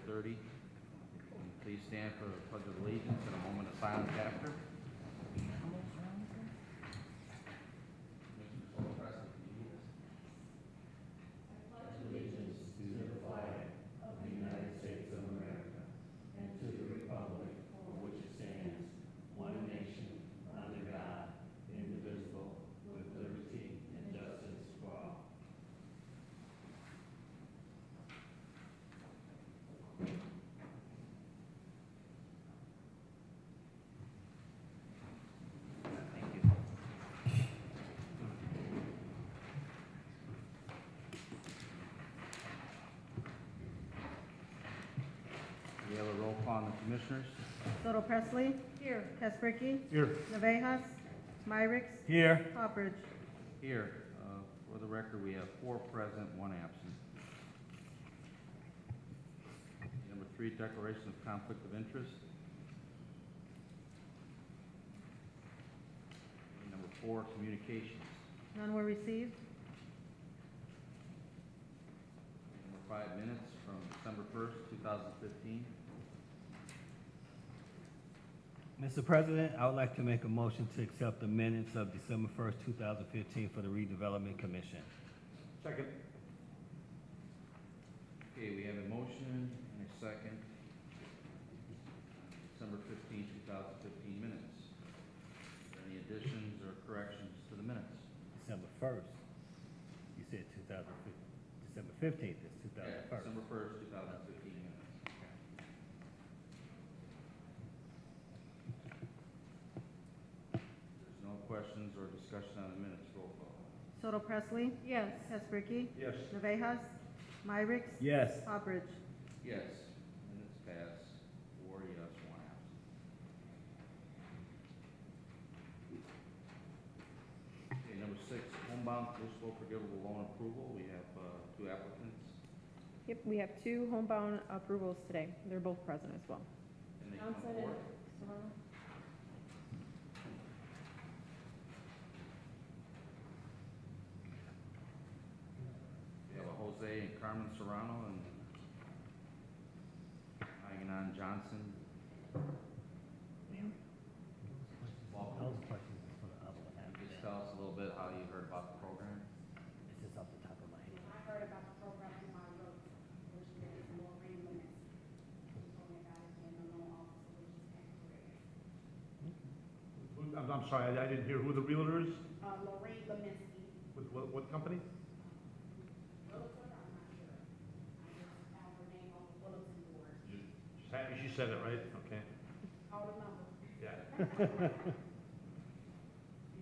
4:30. Please stand for the Pledge of Allegiance and a moment of silence after. We have a roll call on the commissioners. Soto Presley. Here. Casperky. Here. Navejas. Myricks. Here. Hopperidge. Here, for the record, we have 4 present, 1 absent. Number 3, declaration of conflict of interest. Number 4, communications. None were received. Number 5, minutes from December 1st, 2015. Mr. President, I would like to make a motion to accept the minutes of December 1st, 2015 for the Redevelopment Commission. Second. Okay, we have a motion and a second. December 15th, 2015 minutes. Are there any additions or corrections to the minutes? December 1st. You said 2015. December 15th is Yeah, 2001st. December 1st, 2015 minutes. There's no questions or discussion on the minutes. Roll call. Soto Presley. Yes. Casperky. Yes. Navejas. Myricks. Yes. Hopperidge. Yes, minutes pass. 4 yes, 1 absent. Okay, number 6, homebound conditional forgivable loan approval. We have 2 applicants. Yep, we have 2 homebound approvals today. They're both present as well. Can they come forward? We have a Jose and Carmen Serrano and Aganon Johnson. Welcome. Those questions is for the other one. Can you just tell us a little bit how you heard about the program? It's just off the top of my head. I heard about the program through my work, which is Lorraine Limits. She told me about it in the loan officer, which is Anchorage. I'm sorry, I didn't hear who the realtor is. Lorraine Leminski, With what company? realtor, I'm not sure. I just found her name on the bulletin board. She said it right, okay. Call the number. Yeah. And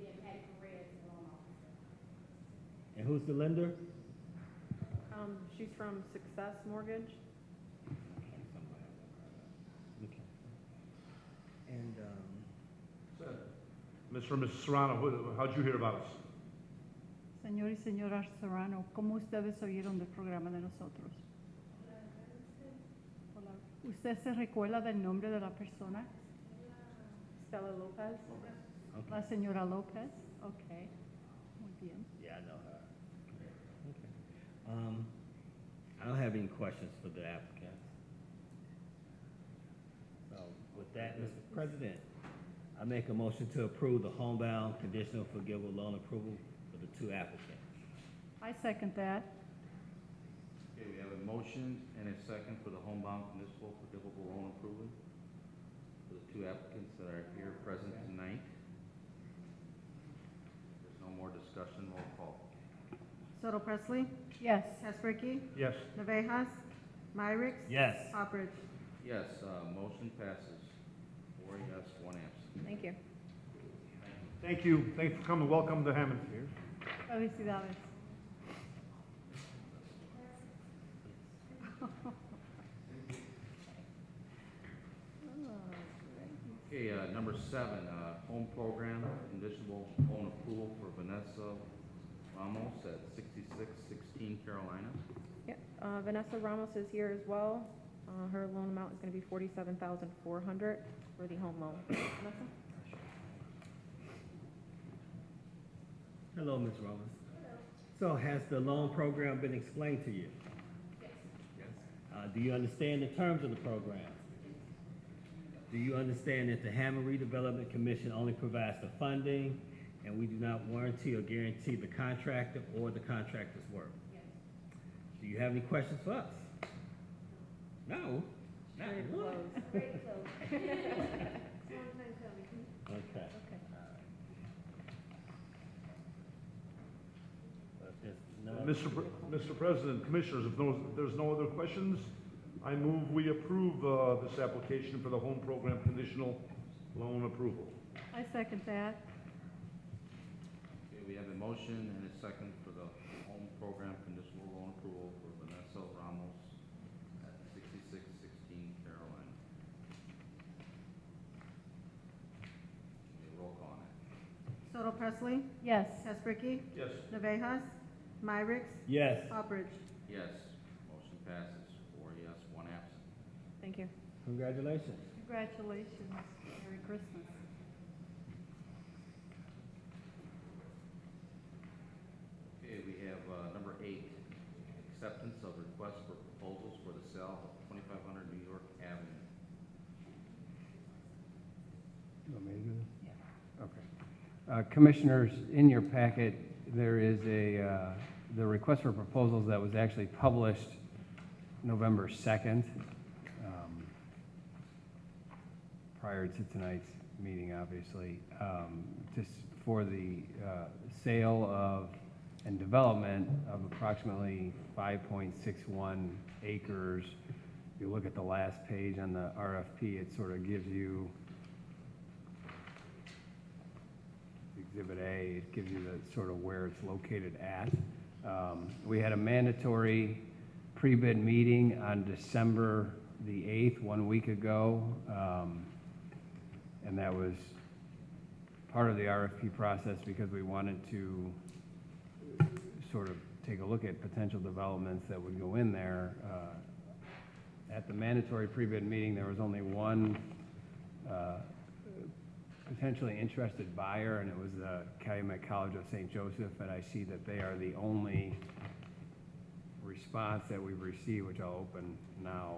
then Patty Perez, the loan officer. And who's the lender? She's from Success Mortgage. Okay. And, Mr. and Mrs. Serrano, how'd you hear about us? Señor y señora Serrano, ¿cómo ustedes oyeron del programa de nosotros? Hola. ¿Usted se recuerda del nombre de la persona? Stella Lopez. okay. La señora López. Ok, muy bien. Yeah, I know her. Okay. I don't have any questions for the applicant. So with that, Mr. President, I make a motion to approve the homebound conditional forgivable loan approval for the 2 applicants. I second that. Okay, we have a motion and a second for the homebound municipal forgivable loan approval for the 2 applicants that are here present tonight. There's no more discussion, roll call. Soto Presley. Yes. Casperky. Yes. Navejas. Myricks. Yes. Hopperidge. Yes, motion passes. 4 yes, 1 absent. Thank you. Thank you. Thanks for coming. Welcome to Hammond. Felicidades. Okay, number 7, home program, conditional loan approval for Vanessa Ramos at 6616 Carolina. Yep, Vanessa Ramos is here as well. Her loan amount is going to be $47,400 for the home loan. Vanessa? Hello, Ms. Ramos. So has the loan program been explained to you? Yes. Yes. Do you understand the terms of the program? Do you understand that the Hammond Redevelopment Commission only provides the funding, and we do not warranty or guarantee the contractor or the contractor's work? Yes. Do you have any questions for us? No? Not Very one? close. Very close. Long time coming. Okay. Okay. All right. If there's no- Mr. President, Commissioners, if there's no other questions, I move we approve this application for the home program conditional loan approval. I second that. Okay, we have a motion and a second for the home program conditional loan approval for Vanessa Ramos at 6616 Caroline. Okay, roll call on it. Soto Presley, Yes. Tesbricki, Yes. Navejas, Myricks, Yes. Hopperidge. Yes, motion passes, 4 yes, 1 absent. Thank you. Congratulations. Congratulations. Merry Christmas. Okay, we have number 8, acceptance of request for proposals for the sale of 2500 New York Avenue. You want me to do this? Yeah. Okay. Commissioners, in your packet, there is the request for proposals that was actually published November 2nd, prior to tonight's meeting, obviously, just for the sale of and development of approximately 5.61 acres. If you look at the last page on the RFP, it sort of gives you Exhibit A, it gives you the sort of where it's located at. We had a mandatory pre-bid meeting on December the 8th, 1 week ago, and that was part of the RFP process because we wanted to sort of take a look at potential developments that would go in there. At the mandatory pre-bid meeting, there was only one potentially interested buyer, and it was the Calumet College of St. Joseph, and I see that they are the only response that we've received, which I'll open now.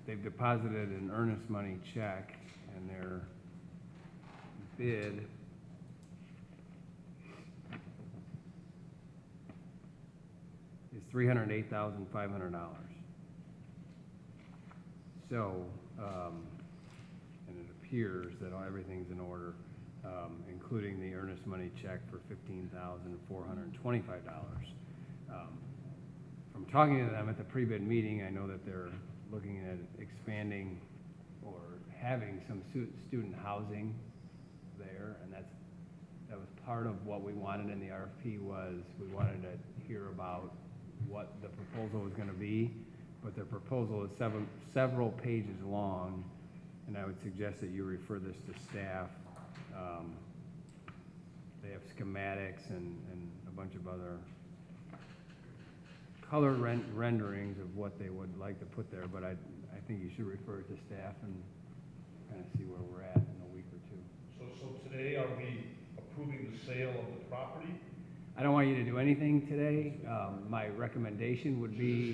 They've deposited an earnest money check, and their bid is $308,500. So, and it appears that everything's in order, including the earnest money check for $15,425. From talking to them at the pre-bid meeting, I know that they're looking at expanding or having some student housing there, and that was part of what we wanted in the RFP. Was we wanted to hear about what the proposal was going to be, but the proposal is several pages long, and I would suggest that you refer this to staff. They have schematics and a bunch of other color renderings of what they would like to put there, but I think you should refer it to staff and kind of see where we're at in a week or two. So today, are we approving the sale of the property? I don't want you to do anything today. My recommendation would be,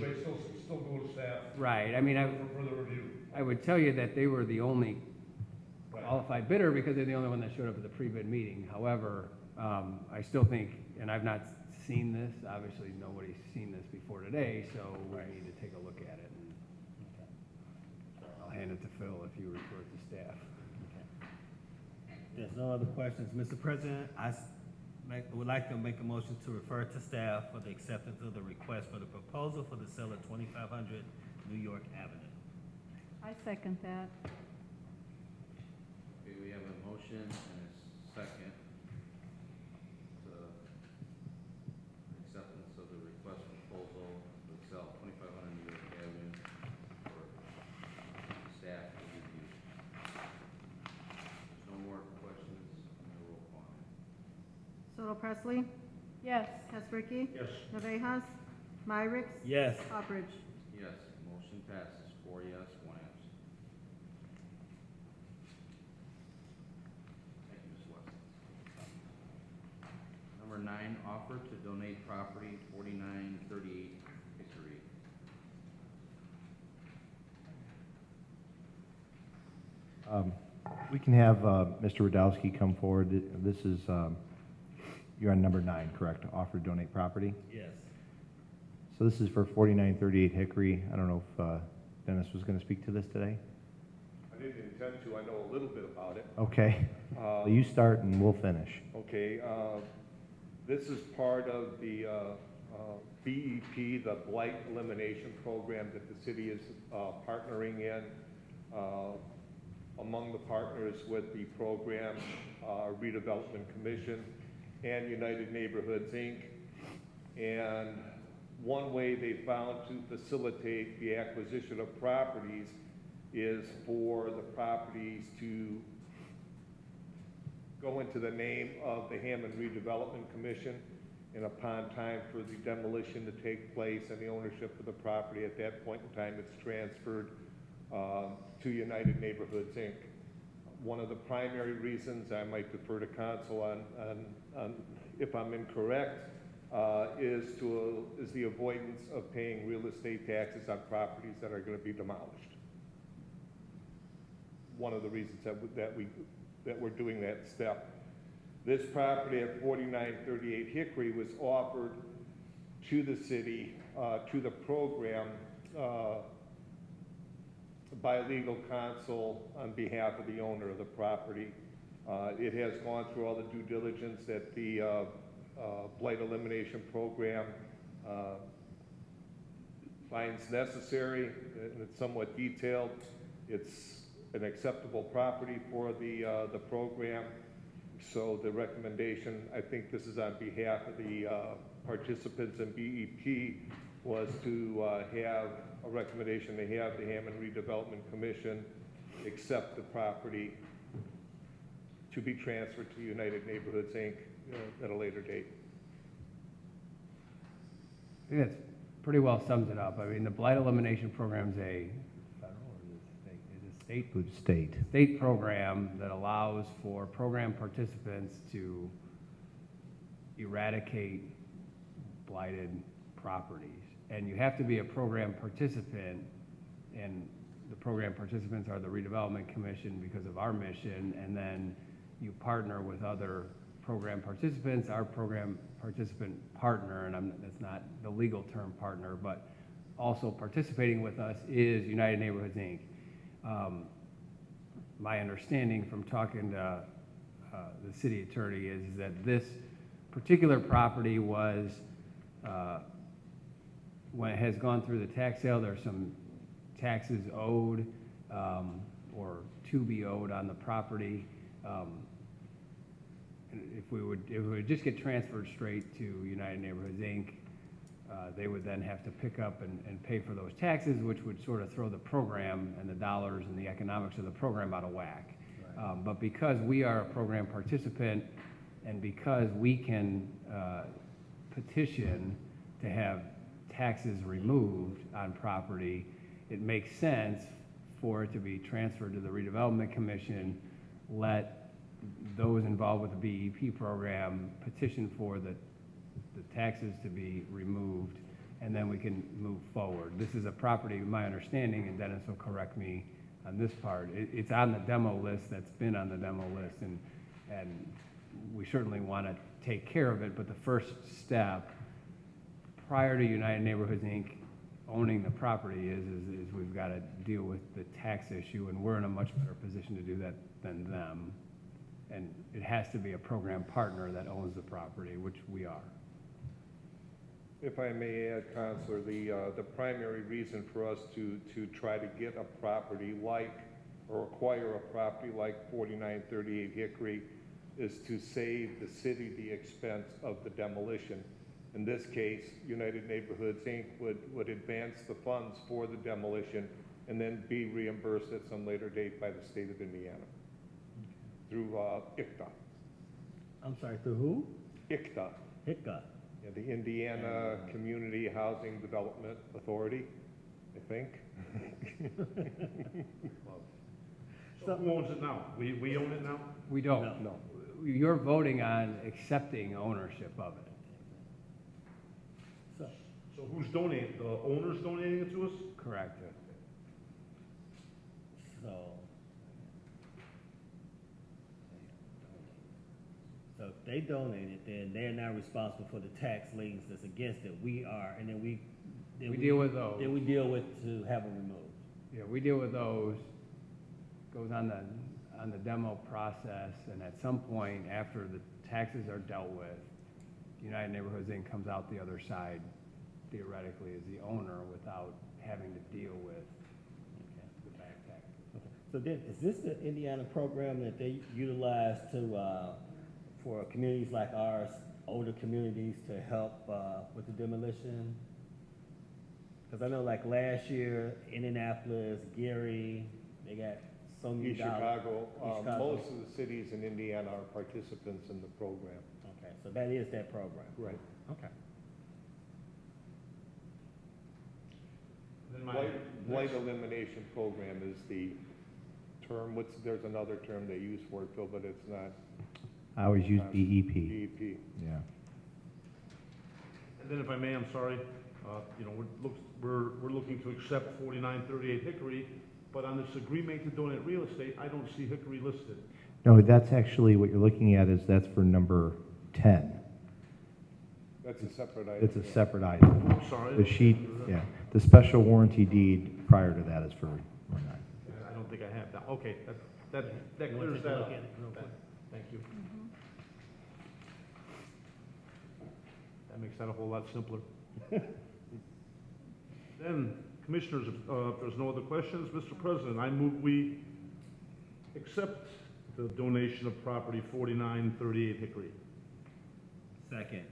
Still go to staff? right, I mean, For further review? I would tell you that they were the only Right. qualified bidder because they're the only one that showed up at the pre-bid meeting. However, I still think, and I've not seen this, obviously nobody's seen this before today, so we need to take a look at it. And I'll hand it to Phil if you refer it to staff. There's no other questions. Mr. President, would like to make a motion to refer to staff for the acceptance of the request for the proposal for the sale of 2500 New York Avenue. I second that. Okay, we have a motion and a second to acceptance of the request proposal to sell 2500 New York Avenue for staff to review. There's no more questions, and a roll call. Soto Presley, Yes. Tesbricki, Yes. Navejas, Myricks, Yes. Hopperidge. Yes, motion passes, 4 yes, 1 absent. number 9, offer to donate property 4938 Hickory. We can have Mr. Radowski come forward. This is, you're on number 9, correct? Offer to donate property? Yes. So this is for 4938 Hickory. I don't know if Dennis was going to speak to this today? I didn't intend to, I know a little bit about it. Okay. Well, you start and we'll finish. Okay, this is part of the BEP, the Blight Elimination Program that the city is partnering in. Among the partners with the program, Redevelopment Commission and United Neighborhoods, Inc. And one way they found to facilitate the acquisition of properties is for the properties to go into the name of the Hammond Redevelopment Commission, and upon time for the demolition to take place and the ownership of the property, at that point in time, it's transferred to United Neighborhoods, Inc. One of the primary reasons, I might defer to council on if I'm incorrect, is the avoidance of paying real estate taxes on properties that are going to be demolished. One of the reasons that we're doing that step. This property at 4938 Hickory was offered to the city, to the program, by legal counsel on behalf of the owner of the property. It has gone through all the due diligence that the Blight Elimination Program finds necessary, and it's somewhat detailed. It's an acceptable property for the program. So the recommendation, I think this is on behalf of the participants in BEP, was to have a recommendation to have the Hammond Redevelopment Commission accept the property to be transferred to United Neighborhoods, Inc. At a later date. I think that's pretty well sums it up. I mean, the Blight Elimination Program is a federal or is it state? Is it state? Good state. State program that allows for program participants to eradicate blighted properties. And you have to be a program participant, and the program participants are the Redevelopment Commission because of our mission, and then you partner with other program participants. Our program participant partner, and that's not the legal term partner, but also participating with us is United Neighborhoods, Inc. My understanding from talking to the city attorney is that this particular property was, when it has gone through the tax sale, there's some taxes owed or to be owed on the property. If we would just get transferred straight to United Neighborhoods, Inc., they would then have to pick up and pay for those taxes, which would sort of throw the program and the dollars and the economics of the program out of whack. Right. But because we are a program participant and because we can petition to have taxes removed on property, it makes sense for it to be transferred to the Redevelopment Commission, let those involved with the BEP program petition for the taxes to be removed, and then we can move forward. This is a property, my understanding, and Dennis will correct me on this part, it's on the demo list, that's been on the demo list, and we certainly want to take care of it, but the first step prior to United Neighborhoods, Inc. owning the property is we've got to deal with the tax issue, and we're in a much better position to do that than them. And it has to be a program partner that owns the property, which we are. If I may add, Counselor, the primary reason for us to try to get a property like, or acquire a property like 4938 Hickory is to save the city the expense of the demolition. In this case, United Neighborhoods, Inc. would advance the funds for the demolition and then be reimbursed at some later date by the state of Indiana through ICTA. I'm sorry, through who? ICTA, HICCA. yeah, the Indiana Community Housing Development Authority, I think. Oh. So who owns it now? We own it now? We don't. No. you're voting on accepting ownership of it. So, So who's donating? The owner's donating it to us? Correct. so if they donate it, then they're not responsible for the tax liens that's against it. We are, and then we deal with those. Then we deal with to have them removed. Yeah, we deal with those, goes on the demo process, and at some point, after the taxes are dealt with, United Neighborhoods Inc. comes out the other side, theoretically, as the owner without having to deal with the back tax. So then, is this the Indiana program that they utilize to, for communities like ours, older communities, to help with the demolition? Because I know like last year, Indianapolis, Gary, they got so many East dollars. Chicago, East Chicago. most of the cities in Indiana are participants in the program. Okay, so that is that program. Right. Okay. Then my Blight next- elimination program is the term, there's another term they use for it, Phil, but it's not I always use BEP. DEP. Yeah. And then if I may, I'm sorry, you know, we're looking to accept 4938 Hickory, but on this agreement to donate real estate, I don't see Hickory listed. No, that's actually, what you're looking at is that's for number 10. That's a separate item. It's a separate item. I'm sorry. The sheet, yeah, the special warranty deed prior to that is for number 9. I don't think I have that. Okay, that You wanna clears take a that look up. at it real quick? Thank you. That makes that a whole lot simpler. Then, Commissioners, if there's no other questions, Mr. President, I move we accept the donation of property 4938 Hickory. Second.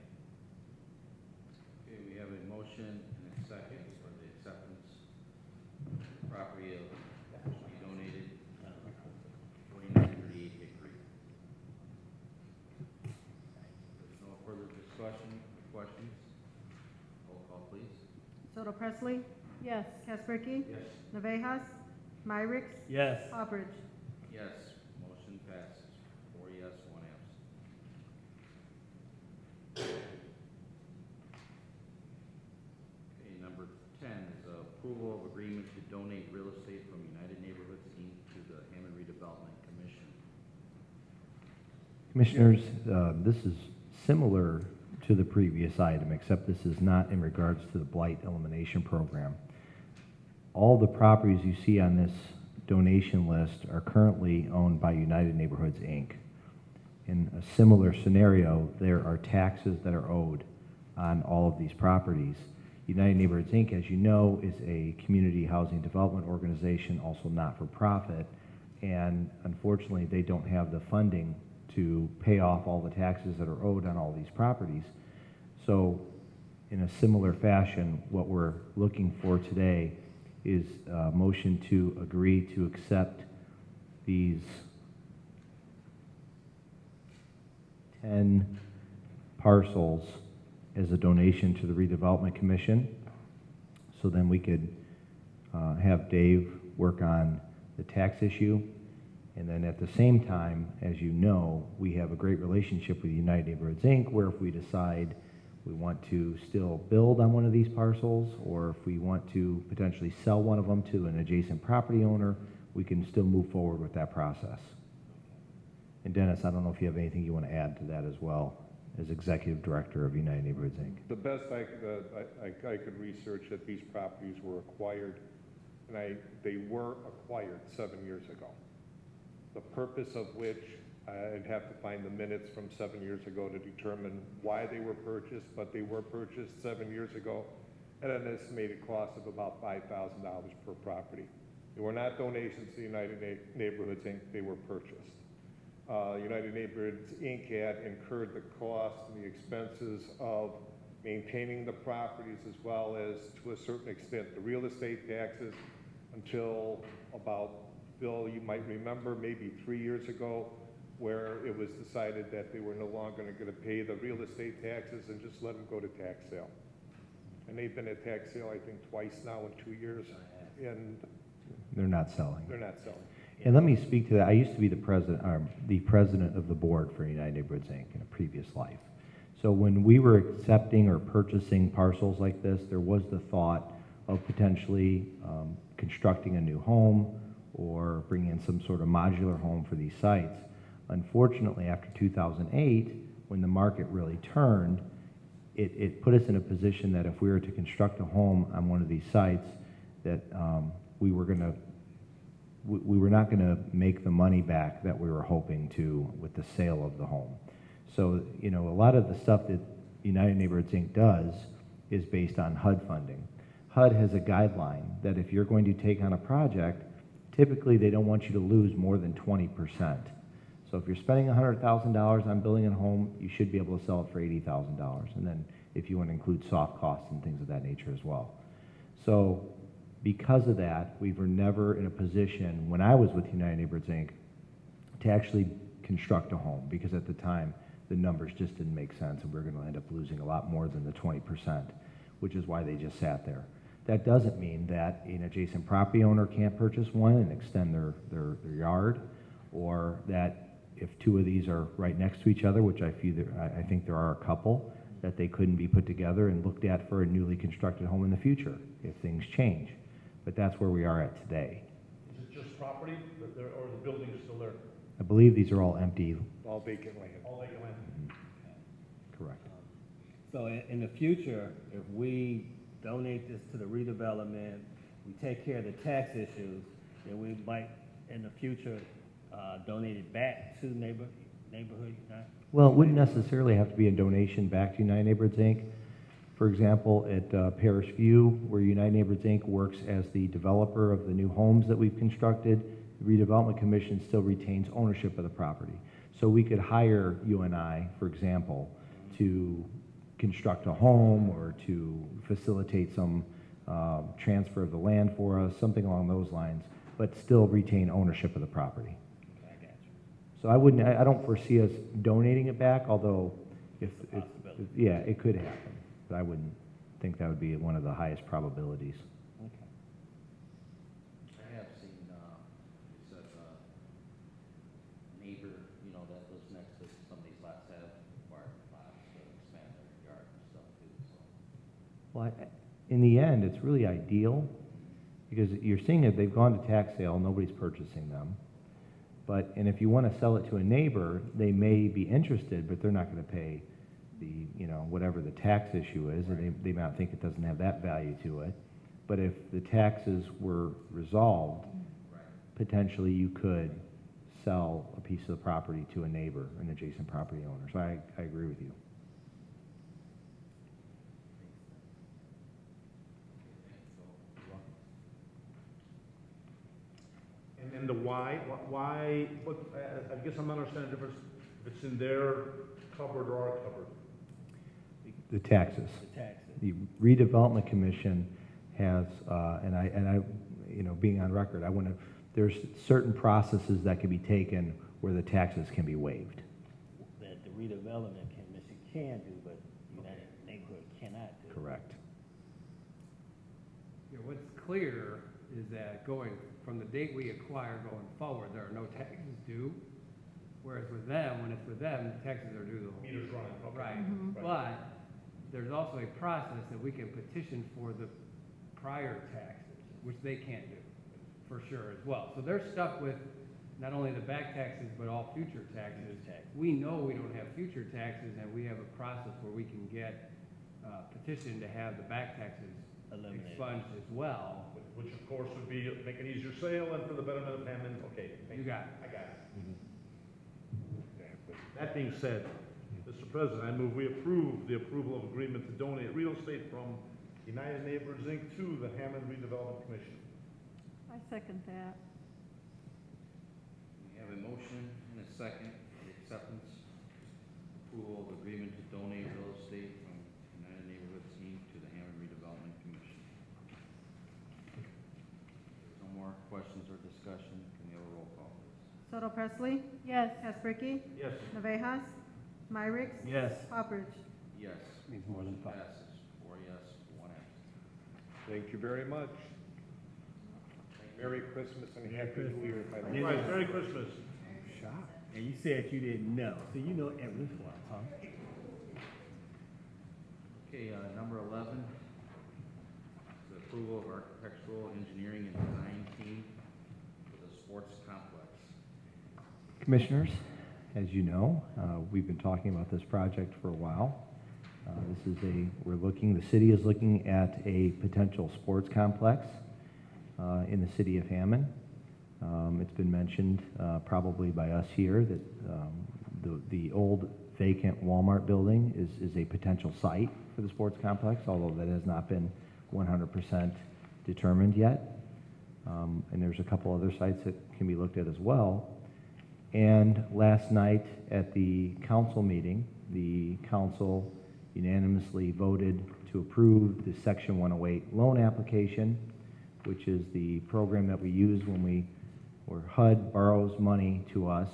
Okay, we have a motion and a second for the acceptance of property of, to be donated, 4938 Hickory. There's no further discussion or questions. Roll call, please. Soto Presley? Yes. Casperky? Yes. Navejas? Myricks? Yes. Hopperidge? Yes, motion passes. 4 yes, 1 absent. Okay, number 10 is approval of agreement to donate real estate from United Neighborhoods, Inc. to the Hammond Redevelopment Commission. Commissioners, this is similar to the previous item, except this is not in regards to the blight elimination program. All the properties you see on this donation list are currently owned by United Neighborhoods, Inc. In a similar scenario, there are taxes that are owed on all of these properties. United Neighborhoods, Inc., as you know, is a community housing development organization, also not-for-profit, and unfortunately, they don't have the funding to pay off all the taxes that are owed on all these properties. So, in a similar fashion, what we're looking for today is a motion to agree to accept these 10 parcels as a donation to the Redevelopment Commission. So then we could have Dave work on the tax issue. And then at the same time, as you know, we have a great relationship with United Neighborhoods, Inc., where if we decide we want to still build on one of these parcels, or if we want to potentially sell one of them to an adjacent property owner, we can still move forward with that process. And Dennis, I don't know if you have anything you want to add to that as well, as Executive Director of United Neighborhoods, Inc. The best I could research that these properties were acquired, and they were acquired 7 years ago. The purpose of which, I'd have to find the minutes from 7 years ago to determine why they were purchased, but they were purchased 7 years ago at an estimated cost of about $5,000 per property. They were not donations to United Neighborhoods, Inc., they were purchased. United Neighborhoods, Inc. had incurred the cost and the expenses of maintaining the properties, as well as, to a certain extent, the real estate taxes, until about, Bill, you might remember, maybe 3 years ago, where it was decided that they were no longer going to pay the real estate taxes and just let them go to tax sale. And they've been at tax sale, I think, twice now in 2 years, and They're not selling. they're not selling. And let me speak to that. I used to be the president of the board for United Neighborhoods, Inc. in a previous life. So when we were accepting or purchasing parcels like this, there was the thought of potentially constructing a new home or bringing in some sort of modular home for these sites. Unfortunately, after 2008, when the market really turned, it put us in a position that if we were to construct a home on one of these sites, that we were not going to make the money back that we were hoping to with the sale of the home. So, you know, a lot of the stuff that United Neighborhoods, Inc. does is based on HUD funding. HUD has a guideline that if you're going to take on a project, typically they don't want you to lose more than 20%. So if you're spending $100,000 on building a home, you should be able to sell it for $80,000. And then if you want to include soft costs and things of that nature as well. So because of that, we were never in a position, when I was with United Neighborhoods, Inc., to actually construct a home, because at the time, the numbers just didn't make sense, and we were going to end up losing a lot more than the 20%, which is why they just sat there. That doesn't mean that an adjacent property owner can't purchase one and extend their yard, or that if two of these are right next to each other, which I think there are a couple, that they couldn't be put together and looked at for a newly constructed home in the future if things change. But that's where we are at today. Is it just property, or the building is still there? I believe these are all empty. All vacant land. All vacant land? Correct. So in the future, if we donate this to the redevelopment, we take care of the tax issues, then we might, in the future, donate it back to neighborhood United? Well, it wouldn't necessarily have to be a donation back to United Neighborhoods, Inc. For example, at Parish View, where United Neighborhoods, Inc. works as the developer of the new homes that we've constructed, the Redevelopment Commission still retains ownership of the property. So we could hire UNI, for example, to construct a home or to facilitate some transfer of the land for us, something along those lines, but still retain ownership of the property. I got you. So I don't foresee us donating it back, although yeah, it could happen. But I wouldn't think that would be one of the highest probabilities. Okay. I have seen, it said, neighbor, you know, that lives next to some of these lots have acquired lots to expand their yard and stuff too, so. Well, in the end, it's really ideal, because you're seeing it, they've gone to tax sale, nobody's purchasing them. And if you want to sell it to a neighbor, they may be interested, but they're not going to pay the, you know, whatever the tax issue is, and they might think it doesn't have that value to it. But if the taxes were resolved, potentially you could sell a piece of the property to a neighbor, an adjacent property owner. So I agree with you. And the why, but I guess I'm not understanding the difference, if it's in their cupboard or our cupboard. The taxes. The taxes. The Redevelopment Commission has, and I, you know, being on record, there's certain processes that can be taken where the taxes can be waived. That the redevelopment commission can do, but United Neighborhood cannot do. Correct. Yeah, what's clear is that going from the date we acquire going forward, there are no taxes due. Whereas with them, when it's with them, taxes are due the whole. Meters running, okay. Right, but there's also a process that we can petition for the prior taxes, which they can't do, for sure as well. So they're stuck with not only the back taxes, but all future taxes. We know we don't have future taxes, and we have a process where we can get petition to have the back taxes Eliminated. expunged as well. Which of course would be make an easier sale and for the betterment of Hammond, okay. You got it. I got it. That being said, Mr. President, I move we approve the approval of agreement to donate real estate from United Neighborhoods, Inc. to the Hammond Redevelopment Commission. I second that. We have a motion and a second for the acceptance, approval of agreement to donate real estate from United Neighborhoods, Inc. to the Hammond Redevelopment Commission. No more questions or discussion, can we have a roll call, please? Soto Presley? Yes. Casperky? Yes. Navejas? Myrick? Yes. Poppers? Yes. Means more than five. Passes, 4 yes, 1 absent. Thank you very much. Thank Merry Christmas and Happy New Year, if I may. Right, Merry Christmas. Shocked. And you said you didn't know, so you know every one, huh? Okay, number 11, is the approval of architectural engineering and design team for the sports complex. Commissioners, as you know, we've been talking about this project for a while. The city is looking at a potential sports complex in the city of Hammond. It's been mentioned probably by us here that the old vacant Walmart building is a potential site for the sports complex, although that has not been 100% determined yet. And there's a couple other sites that can be looked at as well. And last night at the council meeting, the council unanimously voted to approve the Section 108 loan application, which is the program that we use where HUD borrows money to us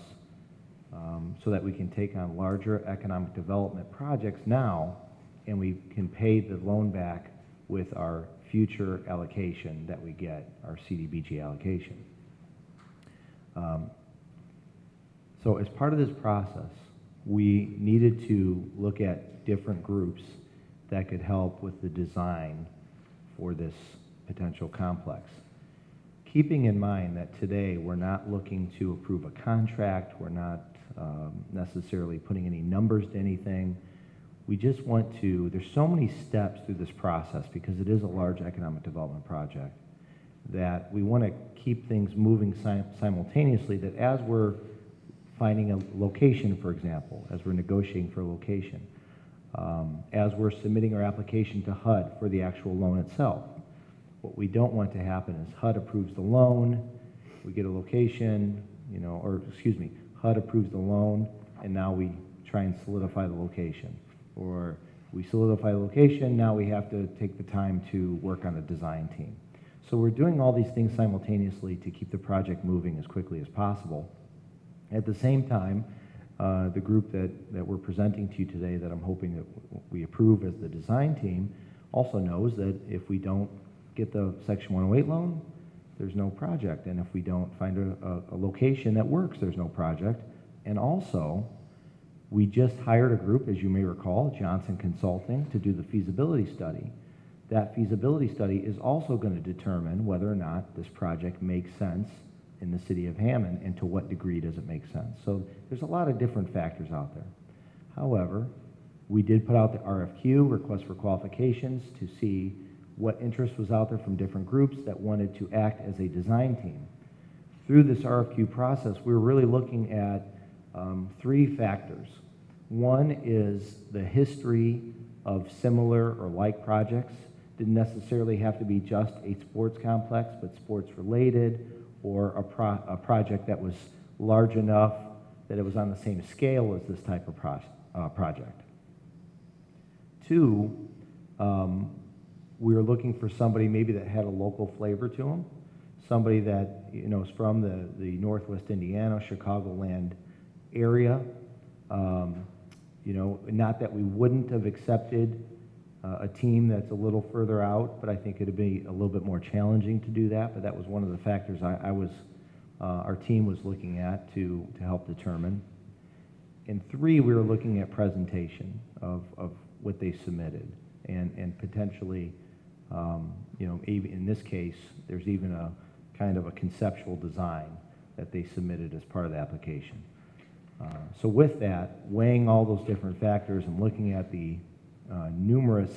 so that we can take on larger economic development projects now, and we can pay the loan back with our future allocation that we get, our CDBG allocation. So as part of this process, we needed to look at different groups that could help with the design for this potential complex. Keeping in mind that today we're not looking to approve a contract, we're not necessarily putting any numbers to anything. We just want to, there's so many steps through this process because it is a large economic development project that we want to keep things moving simultaneously, that as we're finding a location, for example, as we're negotiating for a location, as we're submitting our application to HUD for the actual loan itself. What we don't want to happen is HUD approves the loan, we get a location, HUD approves the loan, and now we try and solidify the location. Or we solidify the location, now we have to take the time to work on a design team. So we're doing all these things simultaneously to keep the project moving as quickly as possible. At the same time, the group that we're presenting to you today that I'm hoping that we approve as the design team also knows that if we don't get the Section 108 loan, there's no project. And if we don't find a location that works, there's no project. And also, we just hired a group, as you may recall, Johnson Consulting, to do the feasibility study. That feasibility study is also going to determine whether or not this project makes sense in the city of Hammond and to what degree does it make sense. So there's a lot of different factors out there. However, we did put out the RFQ, request for qualifications, to see what interest was out there from different groups that wanted to act as a design team. Through this RFQ process, we're really looking at 3 factors. One is the history of similar or like projects. Didn't necessarily have to be just a sports complex, but sports related, or a project that was large enough that it was on the same scale as this type of project. 2, we were looking for somebody maybe that had a local flavor to them, somebody that is from the Northwest Indiana, Chicagoland area. Not that we wouldn't have accepted a team that's a little further out, but I think it'd be a little bit more challenging to do that. But that was one of the factors our team was looking at to help determine. And 3, we were looking at presentation of what they submitted, and potentially, in this case, there's even a kind of a conceptual design that they submitted as part of the application. So with that, weighing all those different factors and looking at the numerous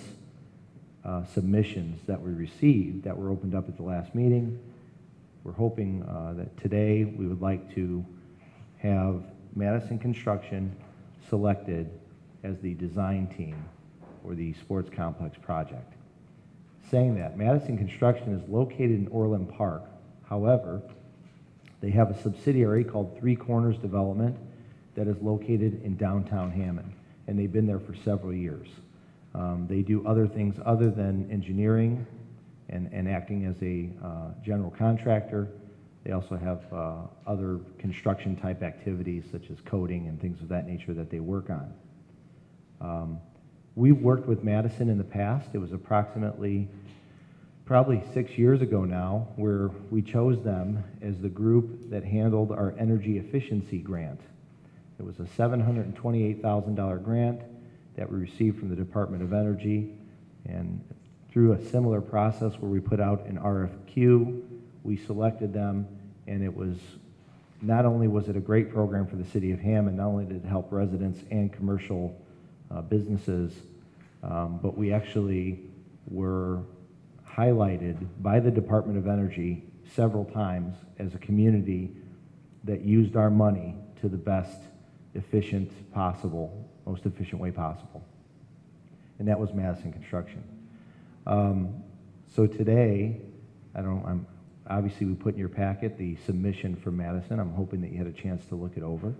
submissions that we received that were opened up at the last meeting, we're hoping that today we would like to have Madison Construction selected as the design team for the sports complex project. Saying that, Madison Construction is located in Orland Park. However, they have a subsidiary called Three Corners Development that is located in downtown Hammond, and they've been there for several years. They do other things other than engineering and acting as a general contractor. They also have other construction type activities such as coding and things of that nature that they work on. We've worked with Madison in the past. It was approximately probably 6 years ago now, where we chose them as the group that handled our energy efficiency grant. It was a $728,000 grant that we received from the Department of Energy, and through a similar process where we put out an RFQ, we selected them, and it was, not only was it a great program for the city of Hammond, not only did it help residents and commercial businesses, but we actually were highlighted by the Department of Energy several times as a community that used our money to the best efficient possible, most efficient way possible. And that was Madison Construction. So today, obviously we put in your packet the submission for Madison. I'm hoping that you had a chance to look it over.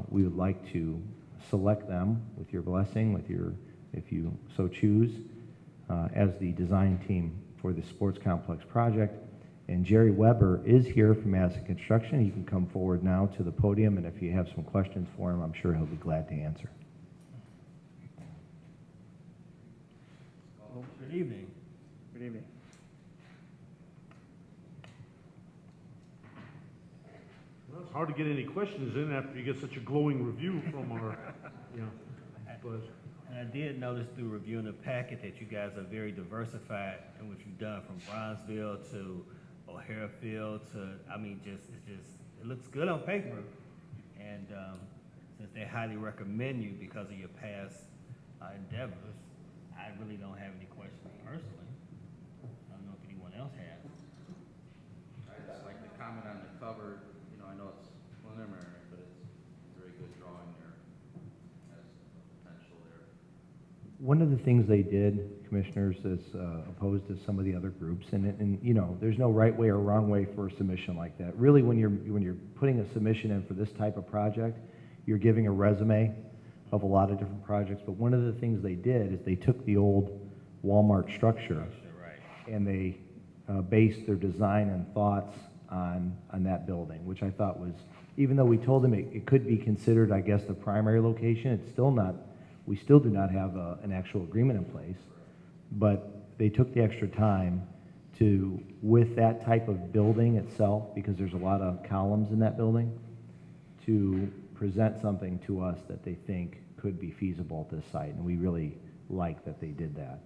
We would like to select them with your blessing, if you so choose, as the design team for the sports complex project. And Jerry Weber is here from Madison Construction. He can come forward now to the podium, and if you have some questions for him, I'm sure he'll be glad to answer. Good evening. Good evening. Well, it's hard to get any questions in after you get such a glowing review from our, but. And I did notice through reviewing the packet that you guys are very diversified in what you've done, from Bronzeville to O'Hara Field to, it looks good on paper. And since they highly recommend you because of your past endeavors, I really don't have any questions personally. I don't know if anyone else has. I'd just like to comment on the cover. I know it's preliminary, but it's a very good drawing there. Has potential there. One of the things they did, commissioners, is opposed to some of the other groups, and there's no right way or wrong way for a submission like that. Really, when you're putting a submission in for this type of project, you're giving a resume of a lot of different projects. But one of the things they did is they took the old Walmart structure, and they based their design and thoughts on that building, which I thought was, even though we told them it could be considered, I guess, the primary location, it's still not. We still do not have an actual agreement in place, but they took the extra time to, with that type of building itself, because there's a lot of columns in that building, to present something to us that they think could be feasible at this site, and we really like that they did that.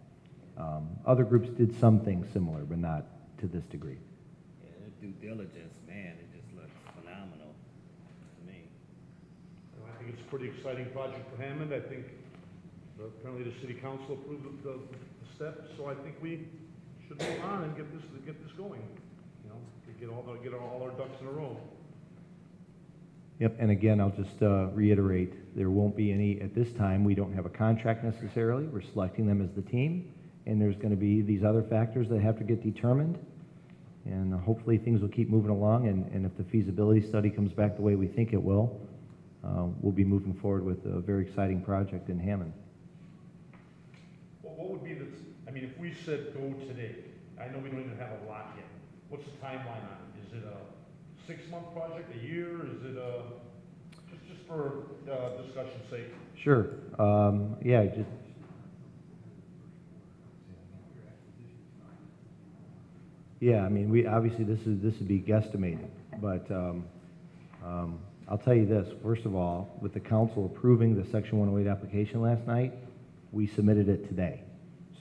Other groups did some things similar, but not to this degree. Yeah, the due diligence, man, it just looks phenomenal to me. Well, I think it's a pretty exciting project for Hammond. I think apparently the city council approved the steps, so I think we should move on and get this going. Get all our ducks in a row. Yep, and again, I'll just reiterate, there won't be any, at this time, we don't have a contract necessarily. We're selecting them as the team, and there's going to be these other factors that have to get determined, and hopefully things will keep moving along, and if the feasibility study comes back the way we think it will, we'll be moving forward with a very exciting project in Hammond. Well, what would be if we said go today, I know we don't even have a lot yet. What's the timeline on it? Is it a 6-month project, a year? Is it just for discussion's sake? Sure. Yeah, we obviously this would be guesstimated, but I'll tell you this. First of all, with the council approving the Section 108 application last night, we submitted it today.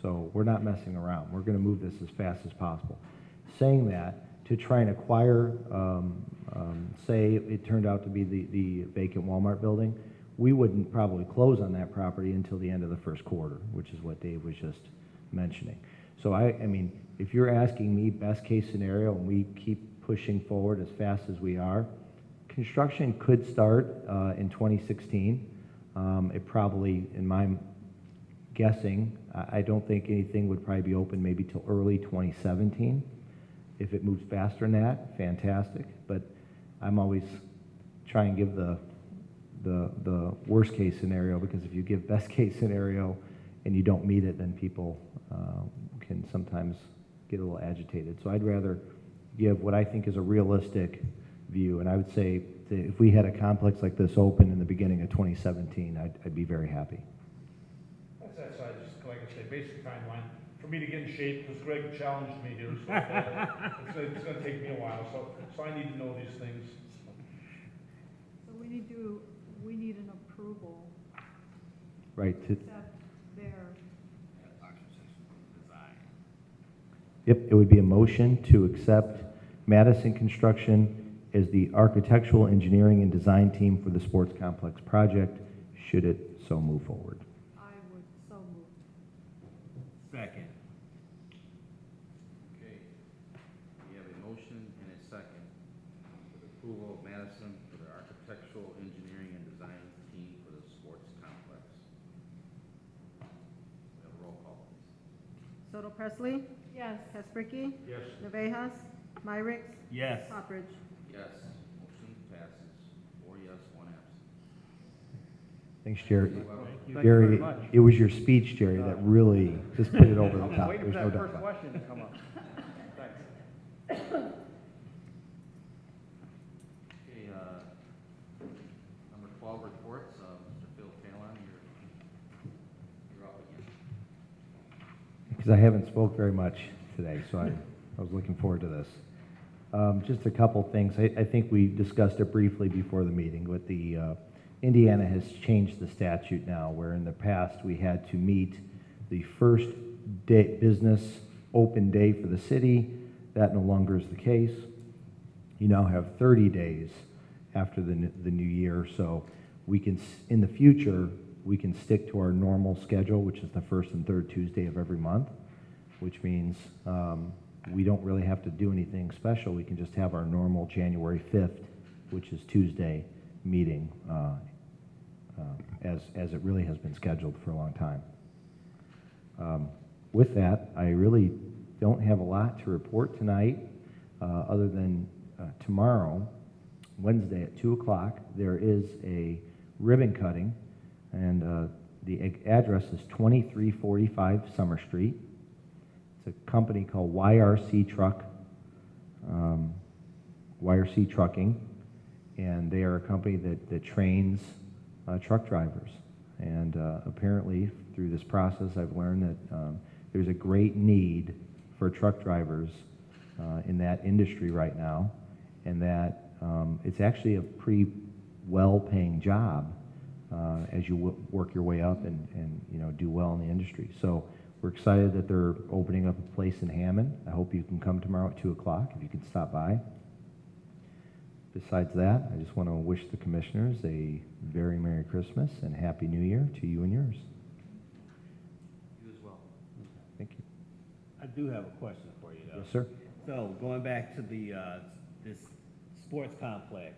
So we're not messing around. We're going to move this as fast as possible. Saying that, to try and acquire, say it turned out to be the vacant Walmart building, we wouldn't probably close on that property until the end of the first quarter, which is what Dave was just mentioning. So if you're asking me best case scenario and we keep pushing forward as fast as we are, construction could start in 2016. It probably, in my guessing, I don't think anything would probably be open maybe till early 2017. If it moves faster than that, fantastic. But I'm always trying to give the worst case scenario, because if you give best case scenario and you don't meet it, then people can sometimes get a little agitated. So I'd rather give what I think is a realistic view, and I would say that if we had a complex like this open in the beginning of 2017, I'd be very happy. That's just like I say, basic timeline. for me to get in shape, because Greg challenged me here, so it's gonna take me a while, so I need to know these things. So we need an approval Right, to accept their, yep, it would be a motion to accept Madison Construction as the architectural, engineering, and design team for the sports complex project, should it so move forward. I would so move. Second. Okay, we have a motion and a second for the approval of Madison for the architectural, engineering, and design team for the sports complex. We have a roll call, please. Soto Presley, Yes. Casperky, Yes. Navejas, Myrick, Yes. Poppers. Yes, motion passes, 4 yes, 1 absent. Thanks, Jerry. Thank you Jerry, very much. it was your speech, Jerry, that really just put it over the top. Waiting There's for no that doubt first about it. question to come up. Thanks. Okay, number 12 reports, Mr. Phil Kalon, you're up again. Because I haven't spoke very much today, so I was looking forward to this. Just a couple things. I think we discussed it briefly before the meeting, but the Indiana has changed the statute now, where in the past we had to meet the first day, business open day for the city. That no longer is the case. You now have 30 days after the new year, so we can, in the future, we can stick to our normal schedule, which is the first and third Tuesday of every month, which means we don't really have to do anything special. We can just have our normal January 5th, which is Tuesday, meeting as it really has been scheduled for a long time. With that, I really don't have a lot to report tonight, other than tomorrow, Wednesday at 2 o'clock, there is a ribbon cutting, and the address is 2345 Summer Street. It's a company called YRC Trucking, and they are a company that trains truck drivers. And apparently, through this process, I've learned that there's a great need for truck drivers in that industry right now, and that it's actually a pretty well-paying job as you work your way up and do well in the industry. So we're excited that they're opening up a place in Hammond. I hope you can come tomorrow at 2 o'clock, if you can stop by. Besides that, I just want to wish the commissioners a very Merry Christmas and Happy New Year to you and yours. You as well. Thank you. I do have a question for you, though. Yes, sir. So, going back to the, this sports complex,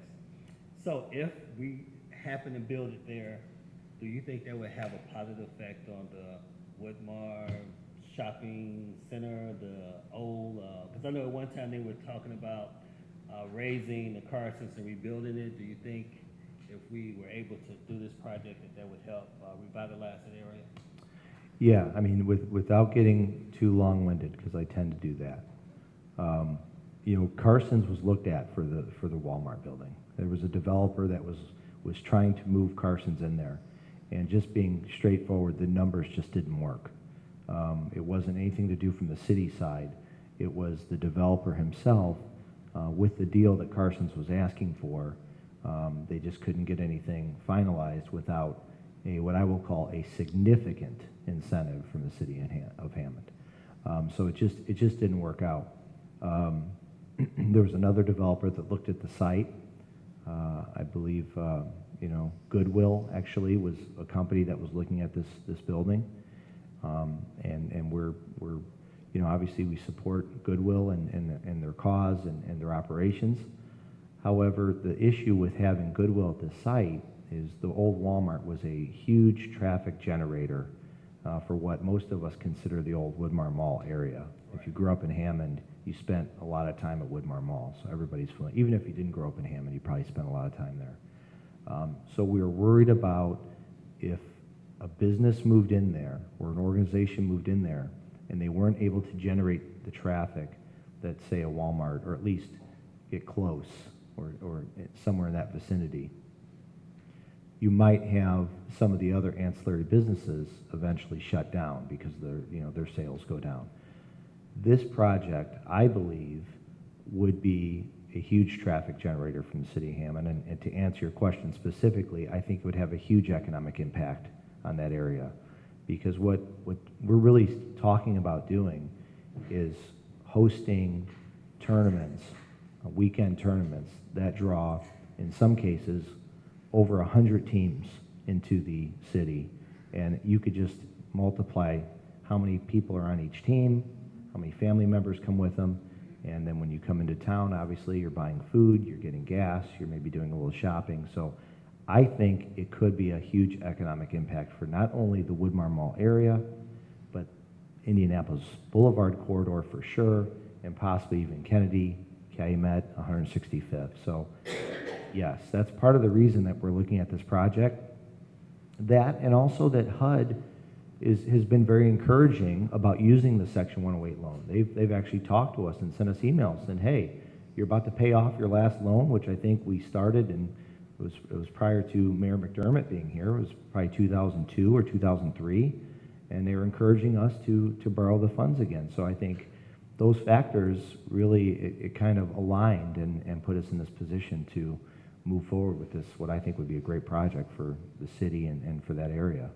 so if we happen to build it there, do you think that would have a positive effect on the Woodmar shopping center, the old, because I know at one time they were talking about raising the Carsons and rebuilding it. Do you think if we were able to do this project that would help revitalize that area? Yeah, I mean, without getting too long-winded, because I tend to do that. Carson's was looked at for the Walmart building. There was a developer that was trying to move Carson's in there, and just being straightforward, the numbers just didn't work. It wasn't anything to do from the city side. It was the developer himself, with the deal that Carson's was asking for. They just couldn't get anything finalized without what I will call a significant incentive from the city of Hammond. So it just didn't work out. There was another developer that looked at the site. I believe Goodwill actually was a company that was looking at this building, and we're obviously we support Goodwill and their cause and their operations. However, the issue with having Goodwill at the site is the old Walmart was a huge traffic generator for what most of us consider the old Woodmar Mall area. If you grew up in Hammond, you spent a lot of time at Woodmar Mall, so everybody's familiar. Even if you didn't grow up in Hammond, you probably spent a lot of time there. So we were worried about if a business moved in there or an organization moved in there and they weren't able to generate the traffic that, say, a Walmart, or at least get close or somewhere in that vicinity, you might have some of the other ancillary businesses eventually shut down because their sales go down. This project, I believe, would be a huge traffic generator from the city of Hammond. And to answer your question specifically, I think it would have a huge economic impact on that area. Because what we're really talking about doing is hosting tournaments, weekend tournaments that draw, in some cases, over 100 teams into the city. And you could just multiply how many people are on each team, how many family members come with them, and then when you come into town, obviously, you're buying food, you're getting gas, you're maybe doing a little shopping. So I think it could be a huge economic impact for not only the Woodmar Mall area, but Indianapolis Boulevard corridor for sure, and possibly even Kennedy, Calumet, 165th. So yes, that's part of the reason that we're looking at this project. That, and also that HUD has been very encouraging about using the Section 108 loan. They've actually talked to us and sent us emails saying, hey, you're about to pay off your last loan, which I think we started, and it was prior to Mayor McDermott being here. It was probably 2002 or 2003, and they were encouraging us to borrow the funds again. So I think those factors really, it kind of aligned and put us in this position to move forward with this, what I think would be a great project for the city and for that area.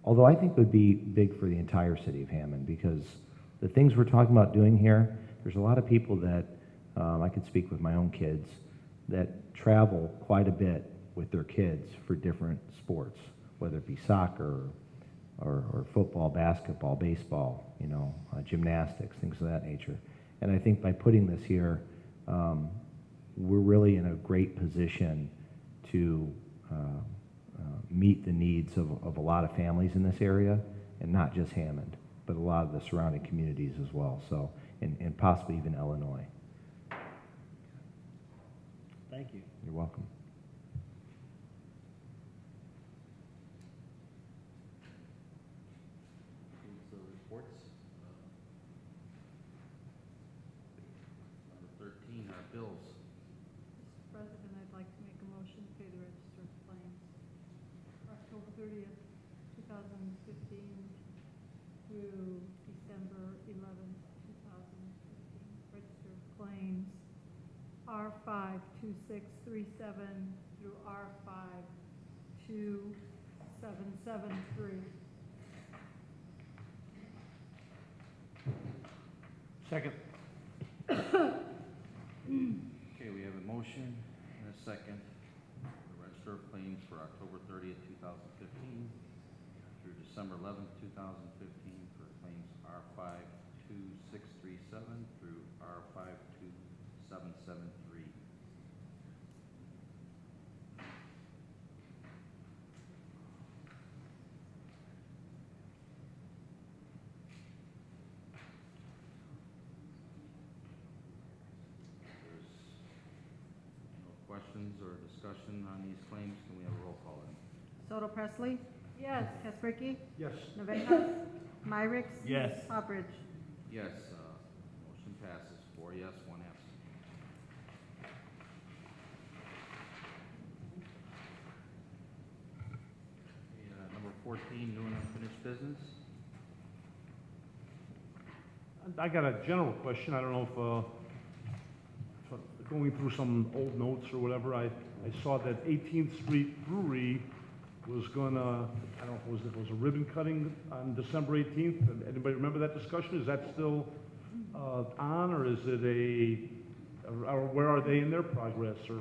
Although I think it would be big for the entire city of Hammond, because the things we're talking about doing here, there's a lot of people that, I could speak with my own kids, that travel quite a bit with their kids for different sports, whether it be soccer or football, basketball, baseball, gymnastics, things of that nature. And I think by putting this here, we're really in a great position to meet the needs of a lot of families in this area, and not just Hammond, but a lot of the surrounding communities as well, so, and possibly even Illinois. Thank you. You're welcome. So reports. Number 13 are bills. Mr. President, I'd like to make a motion to pay the register of claims for October 30th, 2015 through December 11th, 2015. Register of claims R52637 through R52773. Second. Okay, we have a motion and a second for the register of claims for October 30th, 2015 through December 11th, 2015 for claims R52637 through R52773. Questions or discussion on these claims? Can we have a roll call in? Soto Presley? Yes. Kasperky? Yes. Navejas? Myrick? Yes. Hopperidge? Yes, motion passes, 4 yes, 1 absent. Okay, number 14, new and unfinished business. I got a general question. I don't know if, going through some old notes or whatever, I saw that 18th Street Brewery was gonna, I don't know, it was a ribbon cutting on December 18th. Anybody remember that discussion? Is that still on, or is it or where are they in their progress? Or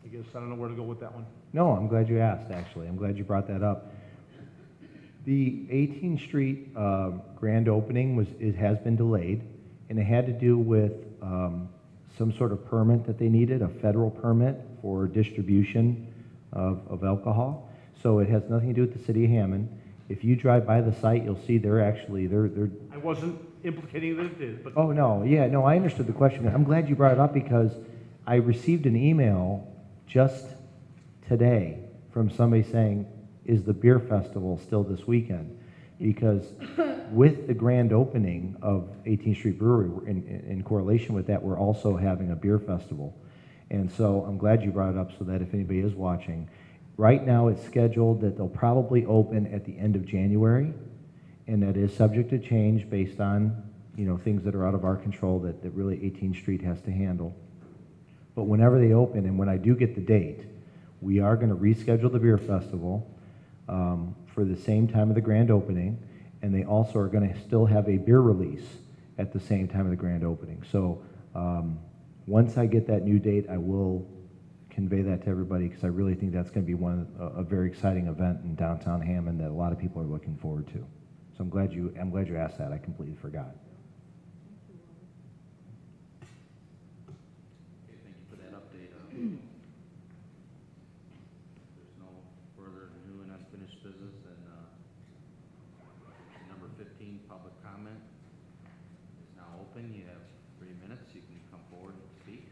I guess I don't know where to go with that one. No, I'm glad you asked, actually. I'm glad you brought that up. The 18th Street grand opening has been delayed, and it had to do with some sort of permit that they needed, a federal permit for distribution of alcohol. So it has nothing to do with the city of Hammond. If you drive by the site, you'll see they're I wasn't implicating that it did, but Oh, no, yeah, no, I understood the question. I'm glad you brought it up because I received an email just today from somebody saying, is the beer festival still this weekend? Because with the grand opening of 18th Street Brewery, in correlation with that, we're also having a beer festival. And so I'm glad you brought it up so that if anybody is watching, Right now, it's scheduled that they'll probably open at the end of January, and that is subject to change based on, you know, things that are out of our control that really 18th Street has to handle. But whenever they open, and when I do get the date, we are going to reschedule the beer festival for the same time of the grand opening, and they also are going to still have a beer release at the same time of the grand opening. So once I get that new date, I will convey that to everybody, because I really think that's going to be a very exciting event in downtown Hammond that a lot of people are looking forward to. So I'm glad you asked that. I completely forgot. Okay, thank you for that update. There's no further new and unfinished business, and number 15, public comment is now open. You have 3 minutes. You can come forward and speak.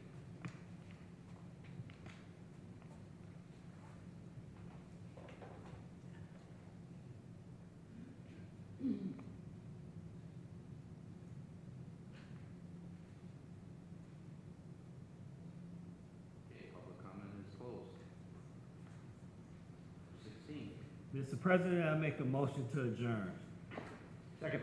Okay, public comment is closed. 16. Mr. President, I make a motion to adjourn. Second.